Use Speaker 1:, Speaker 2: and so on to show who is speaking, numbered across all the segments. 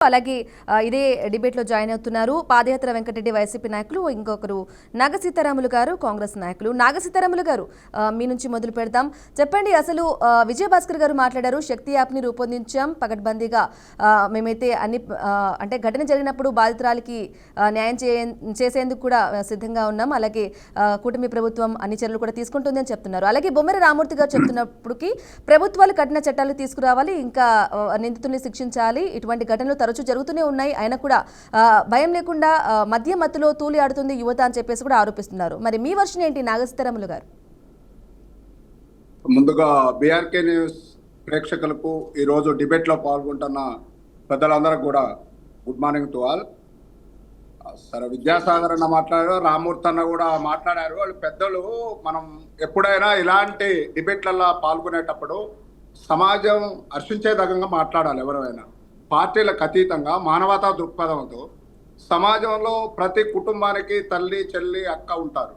Speaker 1: అలాగే ఇదే డిబేట్లో జాయిన్ అవుతున్నారు పాదయాత్ర వెంకటరెడ్డి వైసీపీ నాయకులు, ఇంకొకరు నాగసీతారాములు గారు కాంగ్రెస్ నాయకులు. నాగసీతారాములు గారు, మీ నుంచి మొదలు పెడతాం. చెప్పండి, అసలు విజయభాస్కర్ గారు మాట్లాడారు, శక్తి యాప్ని రూపొందించాం పకడ్బందీగా. మేమైతే అన్ని అంటే ఘటన జరిగినప్పుడు బాధితురాలికి న్యాయం చేసేందుకు కూడా సిద్ధంగా ఉన్నాం. అలాగే కూటమి ప్రభుత్వం అన్ని చర్యలు కూడా తీసుకుంటుంది అని చెప్తున్నారు. అలాగే బొమ్మర రామూర్తి గారు చెప్తున్నప్పటికీ ప్రభుత్వాలు కఠిన చట్టాలు తీసుకురావాలి, ఇంకా నిందితుల్ని శిక్షించాలి. ఇటువంటి ఘటనలు తరచూ జరుగుతూనే ఉన్నాయి. అయినా కూడా భయం లేకుండా మద్య మత్తులో తూలి ఆడుతుంది యువత అని చెప్పేసి కూడా ఆరోపిస్తున్నారు. మరి మీ వర్షన్ ఏంటి నాగసీతారాములు గారు?
Speaker 2: ముందుగా బీఆర్కే న్యూస్ ప్రేక్షకులకు ఈరోజు డిబేట్లో పాల్గొంటున్న పెద్దలందరికీ కూడా గుడ్ మార్నింగ్ టు ఆల్. సరే, విద్యాసాగర్ అన్న మాట్లాడారు, రామూర్తి అన్న కూడా మాట్లాడారు. వాళ్ళు పెద్దలు. మనం ఎప్పుడైనా ఇలాంటి డిబేట్లలో పాల్గొనేటప్పుడు సమాజం హర్షించేదగంగా మాట్లాడాలి. ఎవరైనా పార్టీలకు అతీతంగా మానవతా దృక్పథంతో సమాజంలో ప్రతి కుటుంబానికి తల్లి, చెల్లి, అక్క ఉంటారు.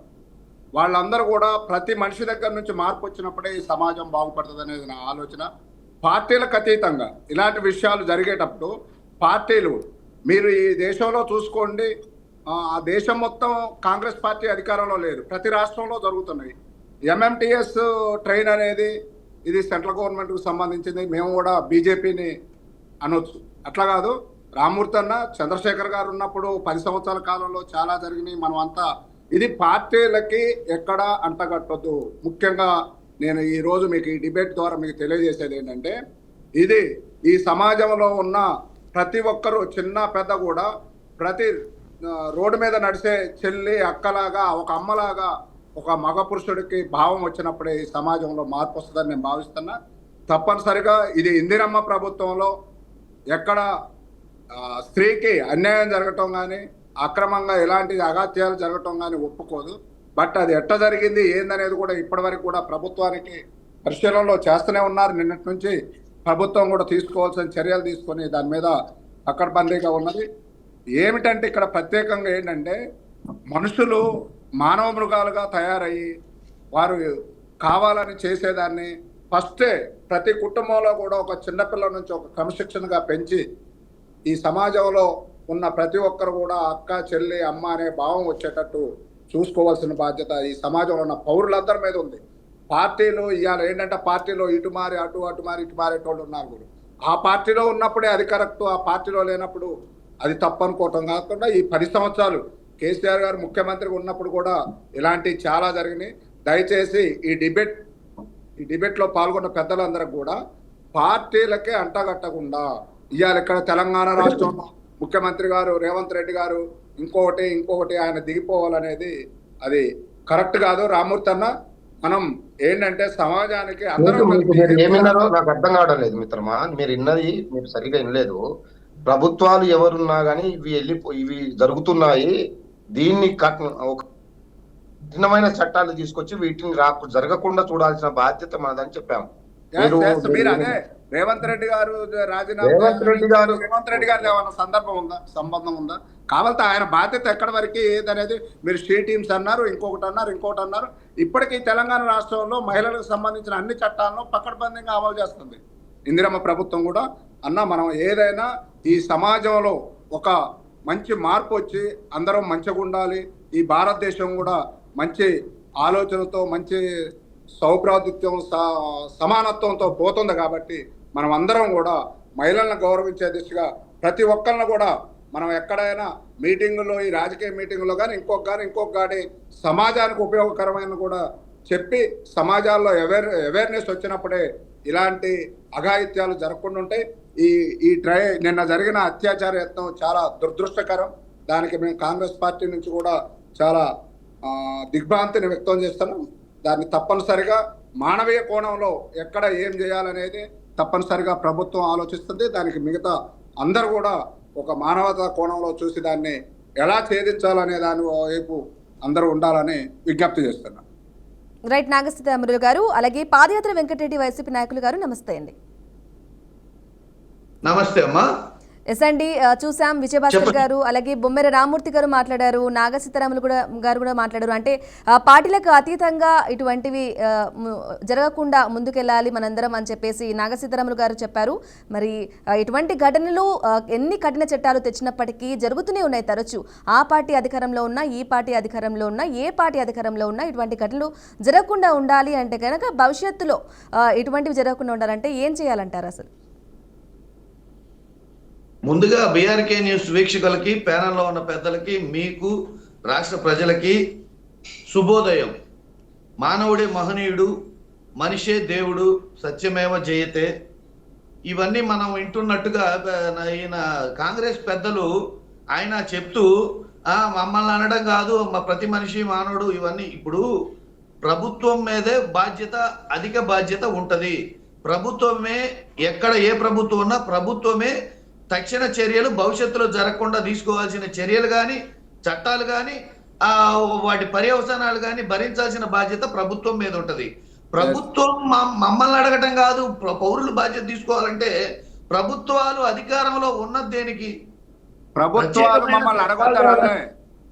Speaker 2: వాళ్ళందరూ కూడా ప్రతి మనిషి దగ్గర నుంచి మార్పు వచ్చినప్పుడే ఈ సమాజం బాగుపడుతుంది అనేది నా ఆలోచన. పార్టీలకు అతీతంగా ఇలాంటి విషయాలు జరిగేటప్పుడు పార్టీలు, మీరు ఈ దేశంలో చూసుకోండి, ఆ దేశం మొత్తం కాంగ్రెస్ పార్టీ అధికారంలో లేదు, ప్రతి రాష్ట్రంలో జరుగుతున్నాయి. ఎంఎంటీఎస్ ట్రైన్ అనేది ఇది సెంట్రల్ గవర్నమెంట్కి సంబంధించింది, మేము కూడా బీజేపీని అనొచ్చు. అట్లా కాదు, రామూర్తి అన్న, చంద్రశేఖర్ గారు ఉన్నప్పుడు 10 సంవత్సరాల కాలంలో చాలా జరిగినాయి. మనం అంతా ఇది పార్టీలకి ఎక్కడ అంటగట్టొద్దు. ముఖ్యంగా నేను ఈరోజు మీకు ఈ డిబేట్ ద్వారా మీకు తెలియజేసేది ఏంటంటే, ఇది ఈ సమాజంలో ఉన్న ప్రతి ఒక్కరూ, చిన్న పెద్ద కూడా, ప్రతి రోడ్డు మీద నడిచే చెల్లి, అక్కలాగా, ఒక అమ్మలాగా ఒక మగ పురుషుడికి భావం వచ్చినప్పుడే ఈ సమాజంలో మార్పు వస్తుందని నేను భావిస్తున్నా. తప్పనిసరిగా ఇది ఇందిరమ్మ ప్రభుత్వంలో ఎక్కడ స్త్రీకి అన్యాయం జరగటం కానీ, అక్రమంగా ఎలాంటి అగాత్యాలు జరగటం కానీ ఒప్పుకోదు. బట్ అది ఎట్ట జరిగింది ఏందనేది కూడా ఇప్పటివరకు కూడా ప్రభుత్వానికి పరిశీలనలో చేస్తూనే ఉన్నారు. నిన్నటి నుంచి ప్రభుత్వం కూడా తీసుకోవాల్సిన చర్యలు తీసుకొని దాని మీద పకడ్బందీగా ఉన్నది. ఏమిటంటే ఇక్కడ ప్రత్యేకంగా ఏంటంటే, మనుషులు మానవ మృగాలుగా తయారయ్యి వారు కావాలని చేసేదాన్ని ఫస్టే ప్రతి కుటుంబంలో కూడా ఒక చిన్నపిల్ల నుంచి ఒక క్రమశిక్షణగా పెంచి ఈ సమాజంలో ఉన్న ప్రతి ఒక్కరు కూడా అక్క, చెల్లి, అమ్మ అనే భావం వచ్చేటట్టు చూసుకోవాల్సిన బాధ్యత ఈ సమాజంలో ఉన్న పౌరులందరి మీద ఉంది. పార్టీలు ఇవాళ ఏంటంటే, పార్టీలో ఇటు మారి అటు మారి ఇటు మారేటోళ్ళు ఉన్నారు కూడా. ఆ పార్టీలో ఉన్నప్పుడే అది కరెక్ట్, ఆ పార్టీలో లేనప్పుడు అది తప్పు అనుకోవటం కాకుండా, ఈ 10 సంవత్సరాలు కేసీఆర్ గారు ముఖ్యమంత్రిగా ఉన్నప్పుడు కూడా ఇలాంటివి చాలా జరిగినాయి. దయచేసి ఈ డిబేట్లో పాల్గొన్న పెద్దలందరూ కూడా పార్టీలకే అంటగట్టకుండా, ఇవాళ ఇక్కడ తెలంగాణ రాష్ట్రంలో ముఖ్యమంత్రి గారు రేవంత్ రెడ్డి గారు ఇంకొకటి ఆయన దిగిపోవాలనేది అది కరెక్ట్ కాదు. రామూర్తి అన్న, మనం ఏంటంటే సమాజానికి
Speaker 3: ఏమిన్నారో నాకు అర్థం కావడం లేదు మిత్రమా. మీరు విన్నది మీరు సరిగా వినలేదు. ప్రభుత్వాలు ఎవరున్నా కానీ ఇవి జరుగుతున్నాయి, దీన్ని కఠినమైన చట్టాలు తీసుకొచ్చి వీటిని జరగకుండా చూడాల్సిన బాధ్యత మనదని చెప్పాము.
Speaker 2: రేవంత్ రెడ్డి గారు రాజీనామా, రేవంత్ రెడ్డి గారు ఏమన్నా సంబంధం ఉందా? కావాలంటే ఆయన బాధ్యత ఎక్కడి వరకు ఏదనేది మీరు స్టే టీమ్స్ అన్నారు, ఇంకొకటి అన్నారు. ఇప్పటికీ తెలంగాణ రాష్ట్రంలో మహిళలకు సంబంధించిన అన్ని చట్టాలను పకడ్బందీగా అమలు చేస్తుంది ఇందిరమ్మ ప్రభుత్వం కూడా. మనం ఏదైనా ఈ సమాజంలో ఒక మంచి మార్పు వచ్చి అందరం మంచిగా ఉండాలి, ఈ భారతదేశం కూడా మంచి ఆలోచనతో, మంచి సౌభ్రాతృత్వం, సమానత్వంతో పోతుంది. కాబట్టి మనం అందరం కూడా మహిళలను గౌరవించే దిశగా ప్రతి ఒక్కరిని కూడా మనం ఎక్కడైనా మీటింగుల్లో, ఈ రాజకీయ మీటింగుల్లో కానీ ఇంకొక కానీ సమాజానికి ఉపయోగకరమైన కూడా చెప్పి సమాజాల్లో అవేర్నెస్ వచ్చినప్పుడే ఇలాంటి అఘాయిత్యాలు జరగకుండా ఉంటాయి. నిన్న జరిగిన అత్యాచార యత్నం చాలా దురదృష్టకరం. దానికి మేము కాంగ్రెస్ పార్టీ నుంచి కూడా చాలా దిగ్భ్రాంతిని వ్యక్తం చేస్తున్నాం. దాన్ని తప్పనిసరిగా మానవీయ కోణంలో ఎక్కడ ఏం చేయాలనేది తప్పనిసరిగా ప్రభుత్వం ఆలోచిస్తుంది. దానికి మిగతా అందరూ కూడా ఒక మానవతా కోణంలో చూసి దాన్ని ఎలా ఛేదించాలనే దాని వైపు అందరూ ఉండాలని విజ్ఞప్తి చేస్తున్నాం.
Speaker 1: రైట్, నాగసీతారాములు గారు. అలాగే పాదయాత్ర వెంకటరెడ్డి వైసీపీ నాయకులు గారు, నమస్తే అండి.
Speaker 4: నమస్తే అమ్మా.
Speaker 1: ఎస్ అండి, చూసాం విజయభాస్కర్ గారు అలాగే బొమ్మెర రామూర్తి గారు మాట్లాడారు, నాగ సీతారాములు గారు కూడా మాట్లాడారు. అంటే పార్టీలకు అతీతంగా ఇటువంటివి జరగకుండా ముందుకెళ్ళాలి మనందరం అని చెప్పేసి నాగ సీతారాములు గారు చెప్పారు. మరి ఇటువంటి ఘటనలు ఎన్ని కఠిన చట్టాలు తెచ్చినప్పటికీ జరుగుతూనే ఉన్నాయి తరచు. ఆ పార్టీ అధికారంలో ఉన్నా, ఈ పార్టీ అధికారంలో ఉన్నా, ఏ పార్టీ అధికారంలో ఉన్నా ఇటువంటి ఘటనలు జరగకుండా ఉండాలి అంటే కనుక భవిష్యత్తులో ఇటువంటివి జరగకుండా ఉండాలంటే ఏం చేయాలంటారు అసలు?
Speaker 4: ముందుగా బీఆర్కే న్యూస్ వీక్షకులకి, ప్యానెల్లో ఉన్న పెద్దలకి, మీకు, రాష్ట్ర ప్రజలకి శుభోదయం. మానవుడే మహనీయుడు, మనిషే దేవుడు, సత్యమేవ జయతే. ఇవన్నీ మనం వింటున్నట్టుగా ఈయన కాంగ్రెస్ పెద్దలు ఆయన చెప్తూ మమ్మల్ని అనడం కాదు, ప్రతి మనిషి మానవుడు, ఇవన్నీ ఇప్పుడు ప్రభుత్వం మీదే బాధ్యత, అధిక బాధ్యత ఉంటది. ప్రభుత్వమే ఎక్కడ ఏ ప్రభుత్వం ఉన్నా ప్రభుత్వమే తక్షణ చర్యలు భవిష్యత్తులో జరగకుండా తీసుకోవాల్సిన చర్యలు కానీ, చట్టాలు కానీ, వాటి పర్యవసానాలు కానీ భరించాల్సిన బాధ్యత ప్రభుత్వం మీద ఉంటది. ప్రభుత్వం మమ్మల్ని అడగటం కాదు, పౌరులు బాధ్యత తీసుకోవాలంటే ప్రభుత్వాలు అధికారంలో ఉన్నది దేనికి?
Speaker 2: ప్రభుత్వాలు మమ్మల్ని అడగొద్దనలే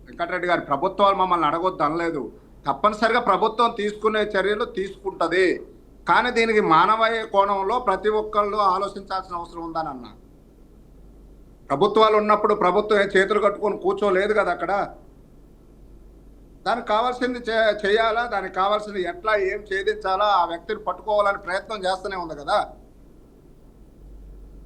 Speaker 2: వెంకటరెడ్డి గారు, ప్రభుత్వాలు మమ్మల్ని అడగొద్దు అనలేదు. తప్పనిసరిగా ప్రభుత్వం తీసుకునే చర్యలు తీసుకుంటది. కానీ దీనికి మానవీయ కోణంలో ప్రతి ఒక్కళ్ళు ఆలోచించాల్సిన అవసరం ఉందని అన్నా. ప్రభుత్వాలు ఉన్నప్పుడు ప్రభుత్వం చేతులు కట్టుకొని కూర్చోలేదు కదా అక్కడ. దానికి కావాల్సింది చేయాలా, దానికి కావాల్సింది ఎట్లా ఏం ఛేదించాలా, ఆ వ్యక్తిని పట్టుకోవాలని ప్రయత్నం చేస్తూనే ఉంది కదా.